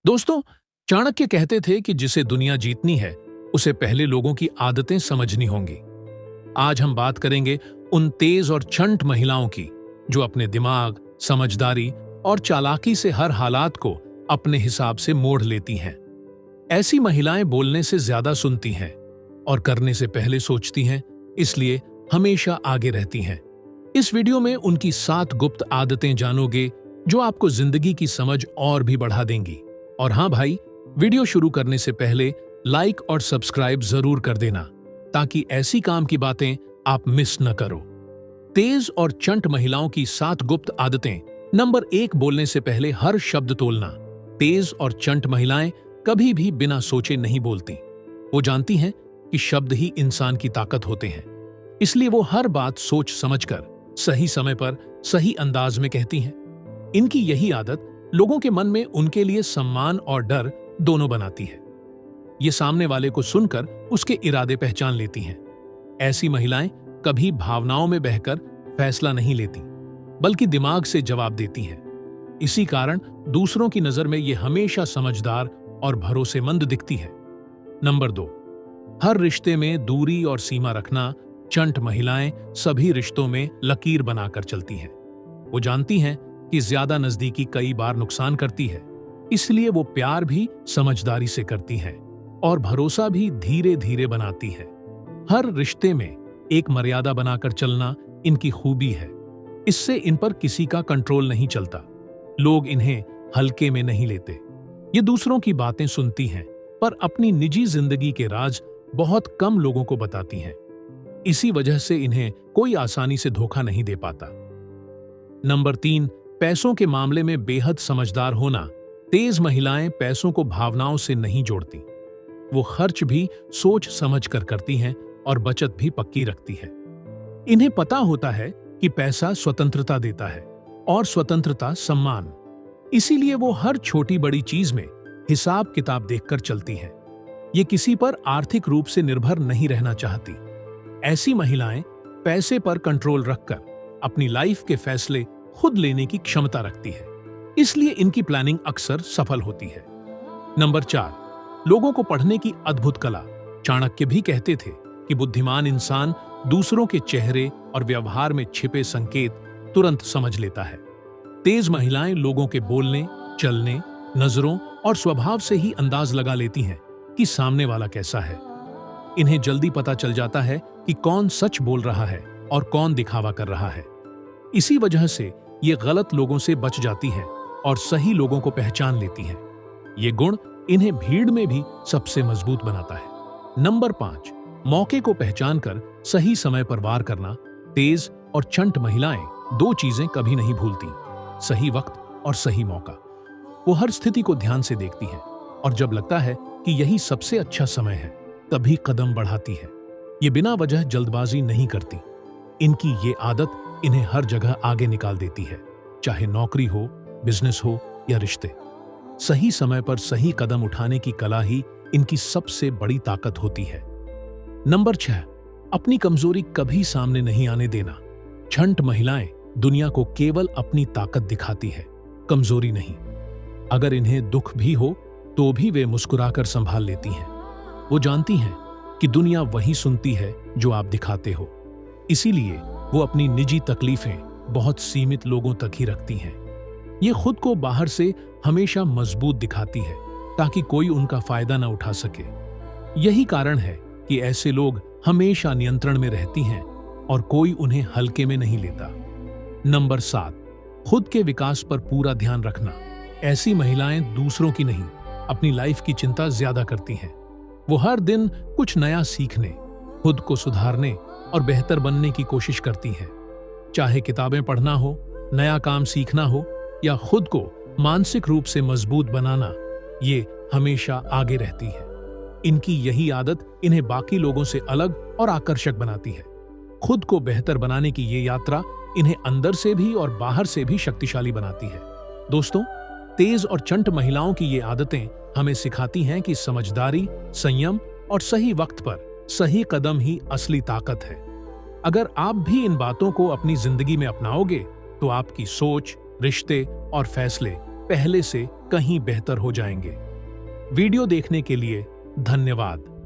दोस्तों, चाणक्य कहते थे कि जिसे दुनिया जीतनी है उसे पहले लोगों की आदतें समझनी होंगी। आज हम बात करेंगे उन तेज और चंट महिलाओं की जो अपने दिमाग, समझदारी और चालाकी से हर हालात को अपने हिसाब से मोड़ लेती हैं। ऐसी महिलाएं बोलने से ज्यादा सुनती हैं और करने से पहले सोचती हैं, इसलिए हमेशा आगे रहती हैं। इस वीडियो में उनकी 7 गुप्त आदतें जानोगे जो आपको जिंदगी की समझ और भी बढ़ा देंगी। और हाँ भाई, वीडियो शुरू करने से पहले लाइक और सब्सक्राइब जरूर कर देना ताकि ऐसी काम की बातें आप मिस न करो। तेज और चंट महिलाओं की 7 गुप्त आदतें। नंबर 1, बोलने से पहले हर शब्द तोलना। तेज और चंट महिलाएं कभी भी बिना सोचे नहीं बोलती। वो जानती हैं कि शब्द ही इंसान की ताकत होते हैं, इसलिए वो हर बात सोच समझकर सही समय पर सही अंदाज में कहती हैं। इनकी यही आदत लोगों के मन में उनके लिए सम्मान और डर दोनों बनाती है। ये सामने वाले को सुनकर उसके इरादे पहचान लेती हैं। ऐसी महिलाएं कभी भावनाओं में बहकर फैसला नहीं लेती, बल्कि दिमाग से जवाब देती हैं। इसी कारण दूसरों की नजर में ये हमेशा समझदार और भरोसेमंद दिखती है। नंबर 2, हर रिश्ते में दूरी और सीमा रखना। चंट महिलाएं सभी रिश्तों में लकीर बनाकर चलती हैं। वो जानती हैं कि ज्यादा नजदीकी कई बार नुकसान करती है, इसलिए वो प्यार भी समझदारी से करती हैं और भरोसा भी धीरे धीरे बनाती है। हर रिश्ते में एक मर्यादा बनाकर चलना इनकी खूबी है। इससे इन पर किसी का कंट्रोल नहीं चलता। लोग इन्हें हल्के में नहीं लेते। ये दूसरों की बातें सुनती हैं, पर अपनी निजी जिंदगी के राज बहुत कम लोगों को बताती हैं। इसी वजह से इन्हें कोई आसानी से धोखा नहीं दे पाता। नंबर 3, पैसों के मामले में बेहद समझदार होना। तेज महिलाएं पैसों को भावनाओं से नहीं जोड़ती। वो खर्च भी सोच समझ कर करती हैं और बचत भी पक्की रखती है। इन्हें पता होता है कि पैसा स्वतंत्रता देता है और स्वतंत्रता सम्मान। इसीलिए वो हर छोटी बड़ी चीज में हिसाब किताब देखकर चलती हैं। ये किसी पर आर्थिक रूप से निर्भर नहीं रहना चाहती। ऐसी महिलाएं पैसे पर कंट्रोल रखकर अपनी लाइफ के फैसले खुद लेने की क्षमता रखती है, इसलिए इनकी प्लानिंग अक्सर सफल होती है। नंबर 4, लोगों को पढ़ने की अद्भुत कला। चाणक्य भी कहते थे कि बुद्धिमान इंसान दूसरों के चेहरे और व्यवहार में छिपे संकेत तुरंत समझ लेता है। तेज महिलाएं लोगों के बोलने, चलने, नजरों और स्वभाव से ही अंदाज लगा लेती हैं कि सामने वाला कैसा है। इन्हें जल्दी पता चल जाता है कि कौन सच बोल रहा है और कौन दिखावा कर रहा है। इसी वजह से ये गलत लोगों से बच जाती है और सही लोगों को पहचान लेती है। ये गुण इन्हें भीड़ में भी सबसे मजबूत बनाता है। नंबर 5, मौके को पहचानकर सही समय पर वार करना। तेज और चंट महिलाएं 2 चीजें कभी नहीं भूलती, सही वक्त और सही मौका। वो हर स्थिति को ध्यान से देखती हैं और जब लगता है कि यही सबसे अच्छा समय है, तभी कदम बढ़ाती है। ये बिना वजह जल्दबाजी नहीं करती। इनकी ये आदत इन्हें हर जगह आगे निकाल देती है, चाहे नौकरी हो, बिजनेस हो या रिश्ते। सही समय पर सही कदम उठाने की कला ही इनकी सबसे बड़ी ताकत होती है। नंबर 6, अपनी कमजोरी कभी सामने नहीं आने देना। चंट महिलाएं दुनिया को केवल अपनी ताकत दिखाती है, कमजोरी नहीं। अगर इन्हें दुख भी हो तो भी वे मुस्कुराकर संभाल लेती हैं। वो जानती हैं कि दुनिया वही सुनती है जो आप दिखाते हो, इसीलिए वो अपनी निजी तकलीफें बहुत सीमित लोगों तक ही रखती हैं। ये खुद को बाहर से हमेशा मजबूत दिखाती है ताकि कोई उनका फायदा न उठा सके। यही कारण है कि ऐसे लोग हमेशा नियंत्रण में रहती हैं और कोई उन्हें हल्के में नहीं लेता। नंबर 7, खुद के विकास पर पूरा ध्यान रखना। ऐसी महिलाएं दूसरों की नहीं, अपनी लाइफ की चिंता ज्यादा करती हैं। वो हर दिन कुछ नया सीखने, खुद को सुधारने और बेहतर बनने की कोशिश करती हैं। चाहे किताबें पढ़ना हो, नया काम सीखना हो या खुद को मानसिक रूप से मजबूत बनाना, ये हमेशा आगे रहती है। इनकी यही आदत इन्हें बाकी लोगों से अलग और आकर्षक बनाती है। खुद को बेहतर बनाने की ये यात्रा इन्हें अंदर से भी और बाहर से भी शक्तिशाली बनाती है। दोस्तों, तेज और चंट महिलाओं की ये आदतें हमें सिखाती हैं कि समझदारी, संयम और सही वक्त पर सही कदम ही असली ताकत है। अगर आप भी इन बातों को अपनी जिंदगी में अपनाओगे तो आपकी सोच, रिश्ते और फैसले पहले से कहीं बेहतर हो जाएंगे। वीडियो देखने के लिए धन्यवाद।